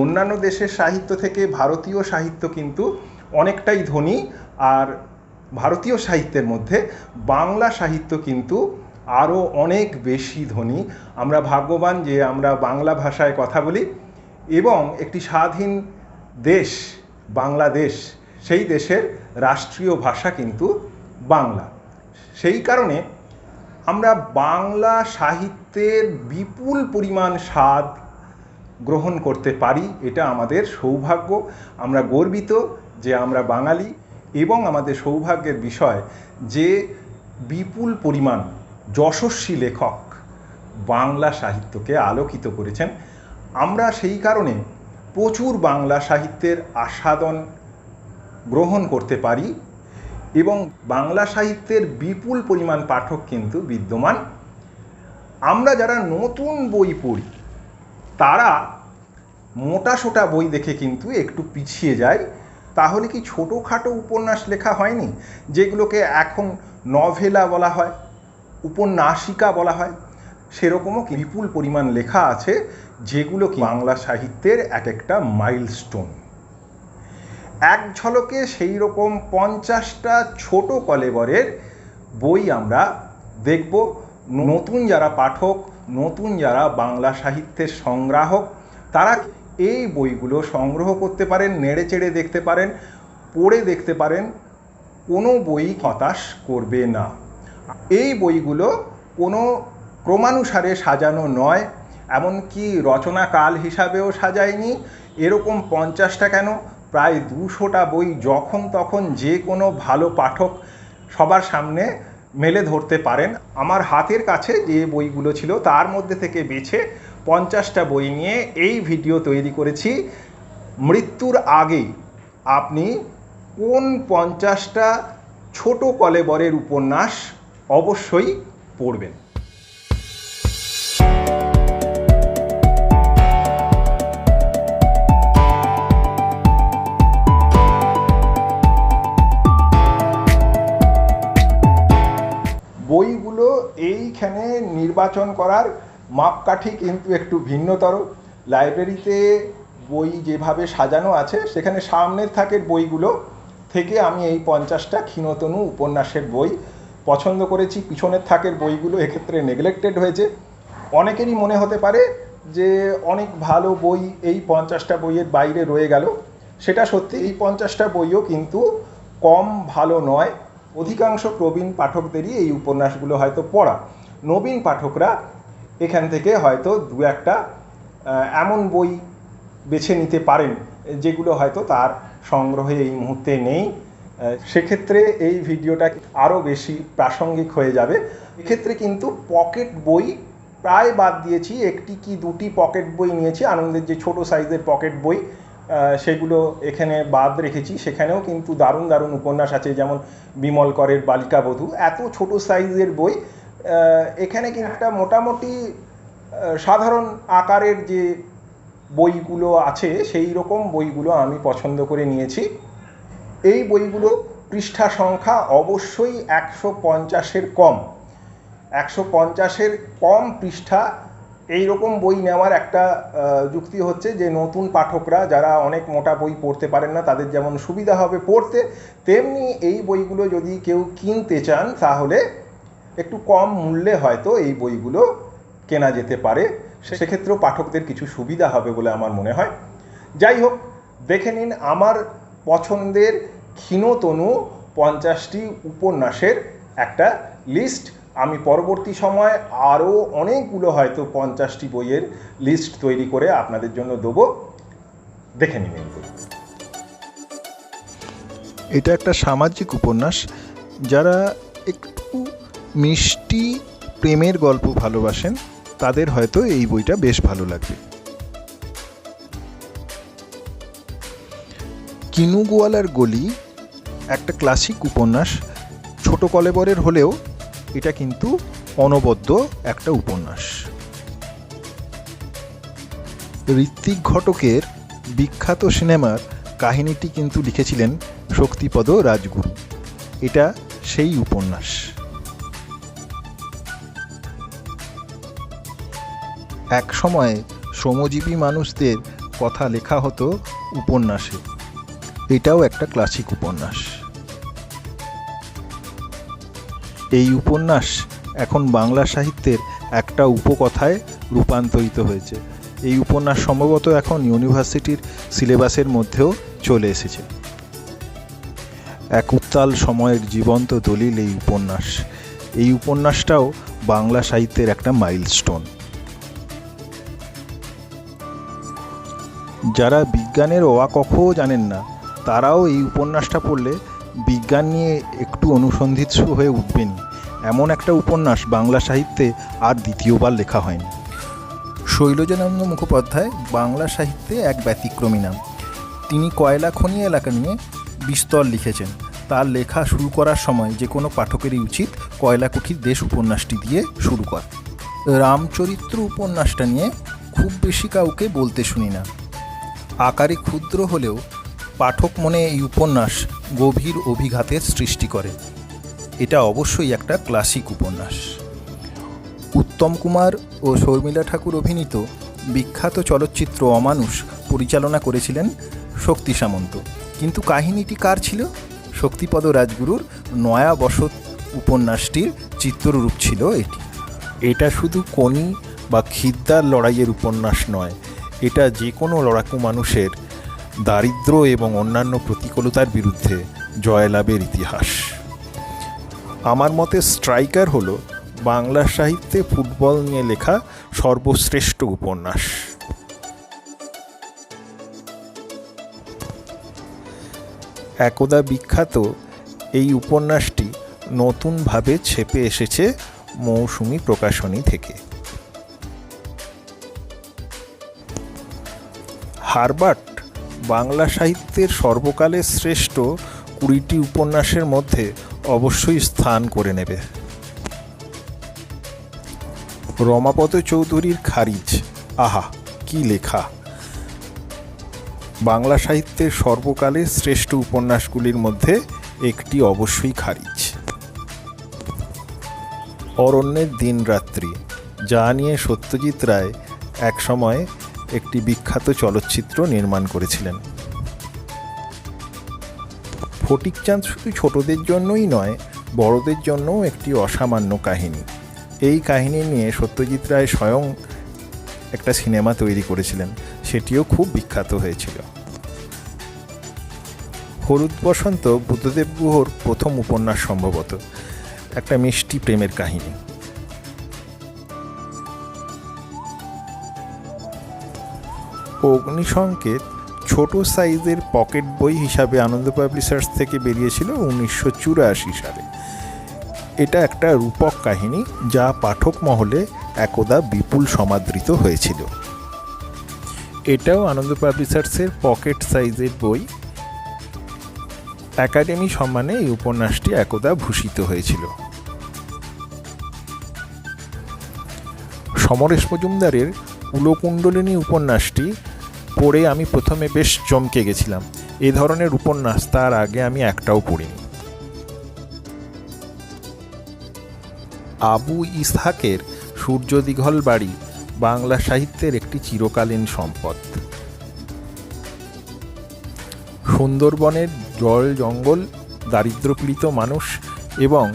অন্যান্য দেশের সাহিত্য থেকে ভারতীয় সাহিত্য কিন্তু অনেকটাই ধনী, আর ভারতীয় সাহিত্যের মধ্যে বাংলা সাহিত্য কিন্তু আরও অনেক বেশি ধনী। আমরা ভাগ্যবান যে আমরা বাংলা ভাষায় কথা বলি এবং একটি স্বাধীন দেশ বাংলাদেশ, সেই দেশের রাষ্ট্রীয় ভাষা কিন্তু বাংলা। সেই কারণে আমরা বাংলা সাহিত্যের বিপুল পরিমাণ স্বাদ গ্রহণ করতে পারি, এটা আমাদের সৌভাগ্য। আমরা গর্বিত যে আমরা বাঙালি এবং আমাদের সৌভাগ্যের বিষয় যে বিপুল পরিমাণ যশস্বী লেখক বাংলা সাহিত্যকে আলোকিত করেছেন। আমরা সেই কারণে প্রচুর বাংলা সাহিত্যের আস্বাদন গ্রহণ করতে পারি এবং বাংলা সাহিত্যের বিপুল পরিমাণ পাঠক কিন্তু বিদ্যমান। আমরা যারা নতুন বই পড়ি তারা মোটাসোটা বই দেখে কিন্তু একটু পিছিয়ে যায়। তাহলে কি ছোটোখাটো উপন্যাস লেখা হয়নি, যেগুলোকে এখন নভেলা বলা হয়, উপন্যাসিকা বলা হয়? সেরকমও বিপুল পরিমাণ লেখা আছে যেগুলো কি বাংলা সাহিত্যের এক একটা মাইলস্টোন। এক ঝলকে সেই রকম 50টা ছোট কলেবরের বই আমরা দেখব। নতুন যারা পাঠক, নতুন যারা বাংলা সাহিত্যের সংগ্রাহক, তারা এই বইগুলো সংগ্রহ করতে পারেন, নেড়ে চেড়ে দেখতে পারেন, পড়ে দেখতে পারেন, কোনো বই হতাশ করবে না। এই বইগুলো কোনো ক্রমানুসারে সাজানো নয়, এমনকি রচনাকাল হিসাবেও সাজায়নি। এরকম 50টা কেন, প্রায় 200টা বই যখন তখন যে কোনো ভালো পাঠক সবার সামনে মেলে ধরতে পারেন। আমার হাতের কাছে যে বইগুলো ছিল তার মধ্যে থেকে বেছে 50টা বই নিয়ে এই ভিডিও তৈরি করেছি। মৃত্যুর আগে আপনি কোন 50টা ছোট কলেবরের উপন্যাস অবশ্যই পড়বেন। বইগুলো এইখানে নির্বাচন করার মাপকাঠি কিন্তু একটু ভিন্নতর। লাইব্রেরিতে বই যেভাবে সাজানো আছে সেখানে সামনের থাকের বইগুলো থেকে আমি এই 50টা ক্ষীণতনু উপন্যাসের বই পছন্দ করেছি। পিছনের থাকের বইগুলো এক্ষেত্রে নেগলেক্টেড হয়েছে। অনেকেরই মনে হতে পারে যে অনেক ভালো বই এই 50টা বইয়ের বাইরে রয়ে গেল। সেটা সত্যি, এই 50টা বইও কিন্তু কম ভালো নয়। অধিকাংশ প্রবীণ পাঠকদেরই এই উপন্যাসগুলো হয়তো পড়া। নবীন পাঠকরা এখান থেকে হয়তো দু একটা এমন বই বেছে নিতে পারেন যেগুলো হয়তো তার সংগ্রহে এই মুহূর্তে নেই। সেক্ষেত্রে এই ভিডিওটা আরও বেশি প্রাসঙ্গিক হয়ে যাবে। এক্ষেত্রে কিন্তু পকেট বই প্রায় বাদ দিয়েছি, একটি কি দুটি পকেট বই নিয়েছি। আনন্দের যে ছোট সাইজের পকেট বই সেগুলো এখানে বাদ রেখেছি। সেখানেও কিন্তু দারুণ দারুণ উপন্যাস আছে, যেমন বিমল করের বালিকাবধূ। এত ছোট সাইজের বই, এখানে কিন্তু একটা মোটামুটি সাধারণ আকারের যে বইগুলো আছে সেই রকম বইগুলো আমি পছন্দ করে নিয়েছি। এই বইগুলো পৃষ্ঠা সংখ্যা অবশ্যই 150-এর কম। 150-এর কম পৃষ্ঠা এই রকম বই নেওয়ার একটা যুক্তি হচ্ছে যে নতুন পাঠকরা যারা অনেক মোটা বই পড়তে পারেন না, তাদের যেমন সুবিধা হবে পড়তে, তেমনি এই বইগুলো যদি কেউ কিনতে চান তাহলে একটু কম মূল্যে হয়তো এই বইগুলো কেনা যেতে পারে। সেক্ষেত্রেও পাঠকদের কিছু সুবিধা হবে বলে আমার মনে হয়। যাই হোক, দেখে নিন আমার পছন্দের ক্ষীণতনু 50টি উপন্যাসের একটা লিস্ট। আমি পরবর্তী সময় আরও অনেকগুলো হয়তো 50টি বইয়ের লিস্ট তৈরি করে আপনাদের জন্য দেবো, দেখে নিন। এটা একটা সামাজিক উপন্যাস। যারা একটু মিষ্টি প্রেমের গল্প ভালোবাসেন তাদের হয়তো এই বইটা বেশ ভালো লাগবে। কিনু গোয়ালার গলি একটা ক্লাসিক উপন্যাস, ছোট কলেবরের হলেও এটা কিন্তু অনবদ্য একটা উপন্যাস। ঋত্বিক ঘটকের বিখ্যাত সিনেমার কাহিনীটি কিন্তু লিখেছিলেন শক্তিপদ রাজগুরু। এটা সেই উপন্যাস। এক সময় শ্রমজীবী মানুষদের কথা লেখা হতো উপন্যাসে। এটাও একটা ক্লাসিক উপন্যাস। এই উপন্যাস এখন বাংলা সাহিত্যের একটা উপকথায় রূপান্তরিত হয়েছে। এই উপন্যাস সম্ভবত এখন ইউনিভার্সিটির সিলেবাসের মধ্যেও চলে এসেছে। এক উত্তাল সময়ের জীবন্ত দলিল এই উপন্যাস। এই উপন্যাসটাও বাংলা সাহিত্যের একটা মাইলস্টোন। যারা বিজ্ঞানের অ আ ক খ জানেন না, তারাও এই উপন্যাসটা পড়লে বিজ্ঞান নিয়ে একটু অনুসন্ধিৎসু হয়ে উঠবেনই। এমন একটা উপন্যাস বাংলা সাহিত্যে আর দ্বিতীয়বার লেখা হয়নি। শৈলজানন্দ মুখোপাধ্যায় বাংলা সাহিত্যে এক ব্যতিক্রমী নাম। তিনি কয়লা খনি এলাকা নিয়ে বিস্তর লিখেছেন। তার লেখা শুরু করার সময় যে কোনো পাঠকেরই উচিত কয়লাকুঠির দেশ উপন্যাসটি দিয়ে শুরু করা। রামচরিত্র উপন্যাসটা নিয়ে খুব বেশি কাউকে বলতে শুনি না। আকারে ক্ষুদ্র হলেও পাঠক মনে এই উপন্যাস গভীর অভিঘাতের সৃষ্টি করে। এটা অবশ্যই একটা ক্লাসিক উপন্যাস। উত্তম কুমার ও শর্মিলা ঠাকুর অভিনীত বিখ্যাত চলচ্চিত্র অমানুষ পরিচালনা করেছিলেন শক্তি সামন্ত। কিন্তু কাহিনীটি কার ছিল? শক্তিপদ রাজগুরুর নয়া বসত উপন্যাসটির চিত্ররূপ ছিল এটি। এটা শুধু কনি বা খিদ্দার লড়াইয়ের উপন্যাস নয়, এটা যে কোনো লড়াকু মানুষের দারিদ্র্য এবং অন্যান্য প্রতিকূলতার বিরুদ্ধে জয়লাভের ইতিহাস। আমার মতে স্ট্রাইকার হলো বাংলা সাহিত্যে ফুটবল নিয়ে লেখা সর্বশ্রেষ্ঠ উপন্যাস। একদা বিখ্যাত এই উপন্যাসটি নতুনভাবে ছেপে এসেছে মৌসুমী প্রকাশনী থেকে। হারবার্ট বাংলা সাহিত্যের সর্বকালের শ্রেষ্ঠ 20টি উপন্যাসের মধ্যে অবশ্যই স্থান করে নেবে। রমাপদ চৌধুরীর খারিজ, আহা কি লেখা! বাংলা সাহিত্যের সর্বকালের শ্রেষ্ঠ উপন্যাসগুলির মধ্যে একটি অবশ্যই খারিজ। অরণ্যের দিনরাত্রি, যা নিয়ে সত্যজিৎ রায় একসময় একটি বিখ্যাত চলচ্চিত্র নির্মাণ করেছিলেন। ফটিকচাঁদ শুধু ছোটদের জন্যই নয়, বড়দের জন্যও একটি অসামান্য কাহিনী। এই কাহিনী নিয়ে সত্যজিৎ রায় স্বয়ং একটা সিনেমা তৈরি করেছিলেন, সেটিও খুব বিখ্যাত হয়েছিল। হলুদ বসন্ত বুদ্ধদেব গুহর প্রথম উপন্যাস, সম্ভবত একটা মিষ্টি প্রেমের কাহিনী। অগ্নিসংকেত ছোট সাইজের পকেট বই হিসাবে আনন্দ পাবলিশার্স থেকে বেরিয়েছিল 1984 সালে। এটা একটা রূপক কাহিনী যা পাঠক মহলে একদা বিপুল সমাদৃত হয়েছিল। এটাও আনন্দ পাবলিশার্সের পকেট সাইজের বই। একাডেমি সম্মানে এই উপন্যাসটি একদা ভূষিত হয়েছিল। সমরেশ মজুমদারের কুলকুণ্ডলিনী উপন্যাসটি পড়ে আমি প্রথমে বেশ চমকে গেছিলাম। এ ধরনের উপন্যাস তার আগে আমি একটাও পড়িনি। আবু ইসহাকের সূর্য দীঘল বাড়ি বাংলা সাহিত্যের একটি চিরকালীন সম্পদ। সুন্দরবনের জল জঙ্গল, দারিদ্র্যপীড়িত মানুষ এবং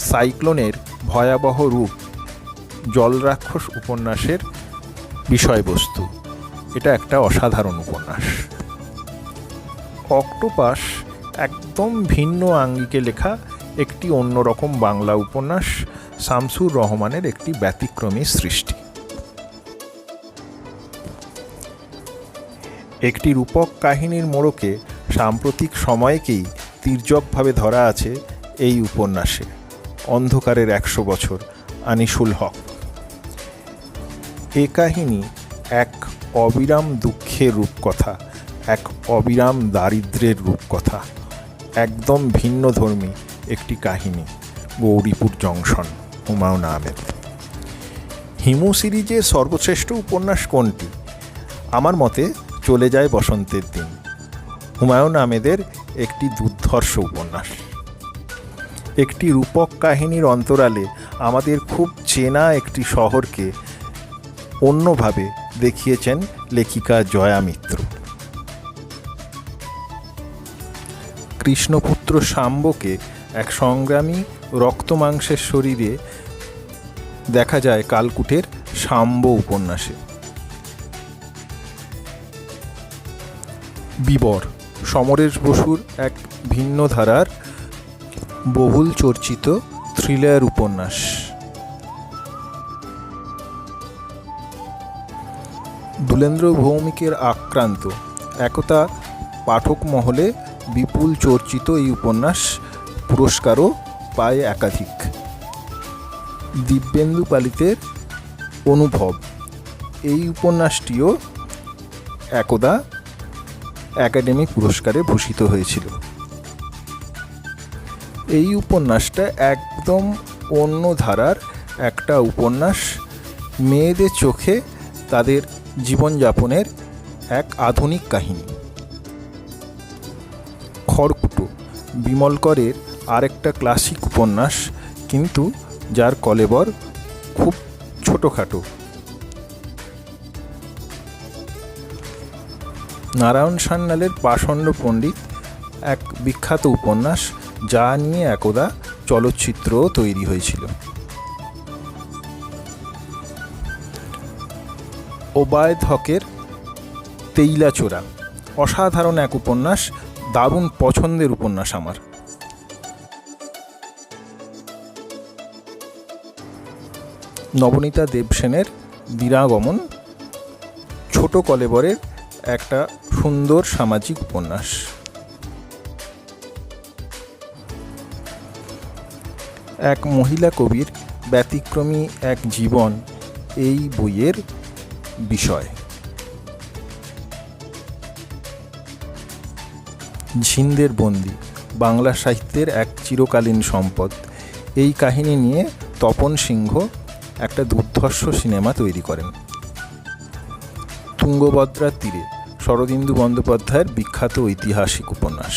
সাইক্লোনের ভয়াবহ রূপ জলরাক্ষস উপন্যাসের বিষয়বস্তু। এটা একটা অসাধারণ উপন্যাস। অক্টোপাস একদম ভিন্ন আঙ্গিকে লেখা একটি অন্যরকম বাংলা উপন্যাস, শামসুর রহমানের একটি ব্যতিক্রমী সৃষ্টি। একটি রূপক কাহিনীর মোড়কে সাম্প্রতিক সময়কেই তির্যকভাবে ধরা আছে এই উপন্যাসে। অন্ধকারের 100 বছর, আনিসুল হক। এ কাহিনী এক অবিরাম দুঃখের রূপকথা, এক অবিরাম দারিদ্র্যের রূপকথা। একদম ভিন্নধর্মী একটি কাহিনী। গৌরীপুর জংশন, হুমায়ুন আহমেদ। হিমু সিরিজের সর্বশ্রেষ্ঠ উপন্যাস কোনটি? আমার মতে চলে যায় বসন্তের দিন, হুমায়ুন আহমেদের একটি দুর্ধর্ষ উপন্যাস। একটি রূপক কাহিনীর অন্তরালে আমাদের খুব চেনা একটি শহরকে অন্যভাবে দেখিয়েছেন লেখিকা জয়া মিত্র। কৃষ্ণপুত্র শাম্বকে এক সংগ্রামী রক্তমাংসের শরীরে দেখা যায় কালকুটের শাম্ব উপন্যাসে। বিবর সমরেশ বসুর এক ভিন্ন ধারার বহুল চর্চিত থ্রিলার উপন্যাস। দুলেন্দ্র ভৌমিকের আক্রান্ত একতা পাঠক মহলে বিপুল চর্চিত এই উপন্যাস পুরস্কারও পায় একাধিক। দিব্যেন্দু পালিতের অনুভব এই উপন্যাসটিও একদা একাডেমি পুরস্কারে ভূষিত হয়েছিল। এই উপন্যাসটা একদম অন্য ধারার একটা উপন্যাস, মেয়েদের চোখে তাদের জীবনযাপনের এক আধুনিক কাহিনী। খড়কুটো বিমল করের আরেকটা ক্লাসিক উপন্যাস, কিন্তু যার কলেবর খুব ছোটোখাটো। নারায়ণ সান্যালের পাষণ্ড পণ্ডিত এক বিখ্যাত উপন্যাস, যা নিয়ে একদা চলচ্চিত্রও তৈরি হয়েছিল। ওবায়দ হকের তেইলাচোরা অসাধারণ এক উপন্যাস, দারুণ পছন্দের উপন্যাস আমার। নবনীতা দেবসেনের বীরাগমন ছোট কলেবরের একটা সুন্দর সামাজিক উপন্যাস। এক মহিলা কবির ব্যতিক্রমী এক জীবন এই বইয়ের বিষয়। ঝিন্দের বন্দি বাংলা সাহিত্যের এক চিরকালীন সম্পদ। এই কাহিনী নিয়ে তপন সিংহ একটা দুর্ধর্ষ সিনেমা তৈরি করেন। তুঙ্গভদ্রার তীরে শরদিন্দু বন্দ্যোপাধ্যায়ের বিখ্যাত ঐতিহাসিক উপন্যাস।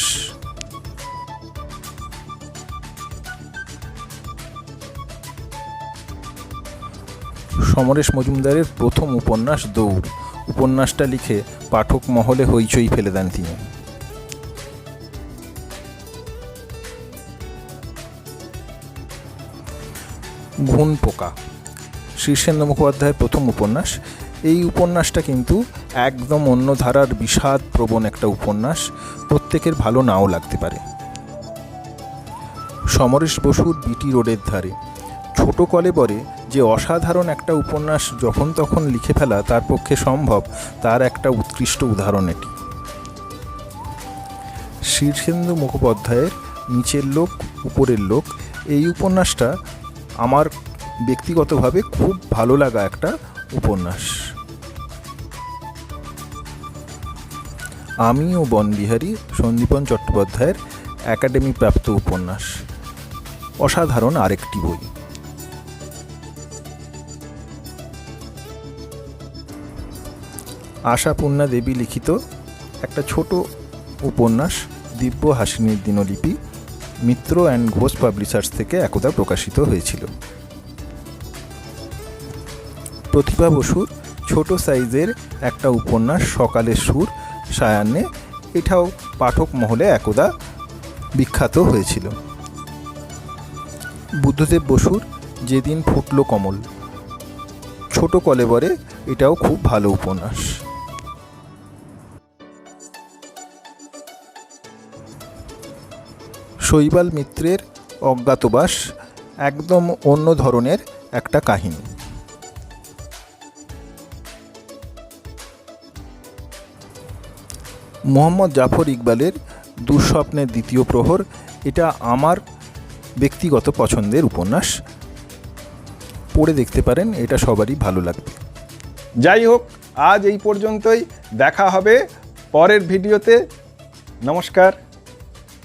সমরেশ মজুমদারের প্রথম উপন্যাস দৌড় উপন্যাসটা লিখে পাঠক মহলে হইচই ফেলে দেন তিনি। ঘুণ পোকা শীর্ষেন্দু মুখোপাধ্যায়ের প্রথম উপন্যাস। এই উপন্যাসটা কিন্তু একদম অন্য ধারার বিষাদ প্রবণ একটা উপন্যাস, প্রত্যেকের ভালো নাও লাগতে পারে। সমরেশ বসুর বিটি রোডের ধারে ছোট কলেবরে যে অসাধারণ একটা উপন্যাস যখন তখন লিখে ফেলা তার পক্ষে সম্ভব, তার একটা উৎকৃষ্ট উদাহরণ এটি। শীর্ষেন্দু মুখোপাধ্যায়ের নিচের লোক উপরের লোক এই উপন্যাসটা আমার ব্যক্তিগতভাবে খুব ভালো লাগা একটা উপন্যাস। আমি ও বনবিহারী সন্দীপন চট্টোপাধ্যায়ের একাডেমি প্রাপ্ত উপন্যাস, অসাধারণ আরেকটি বই। আশাপূর্ণা দেবী লিখিত একটা ছোট উপন্যাস দিব্য হাসিনীর দিনলিপি মিত্র অ্যান্ড ঘোষ পাবলিশার্স থেকে একদা প্রকাশিত হয়েছিল। প্রতিভা বসুর ছোট সাইজের একটা উপন্যাস সকালের সুর সায়ান্নে, এটাও পাঠক মহলে একদা বিখ্যাত হয়েছিল। বুদ্ধদেব বসুর যেদিন ফুটলো কমল ছোট কলেবরে, এটাও খুব ভালো উপন্যাস। শৈবাল মিত্রের অজ্ঞাতবাস একদম অন্য ধরনের একটা কাহিনী। মোহাম্মদ জাফর ইকবালের দুঃস্বপ্নের দ্বিতীয় প্রহর, এটা আমার ব্যক্তিগত পছন্দের উপন্যাস, পড়ে দেখতে পারেন, এটা সবারই ভালো লাগবে। যাই হোক, আজ এই পর্যন্তই, দেখা হবে পরের ভিডিওতে। নমস্কার।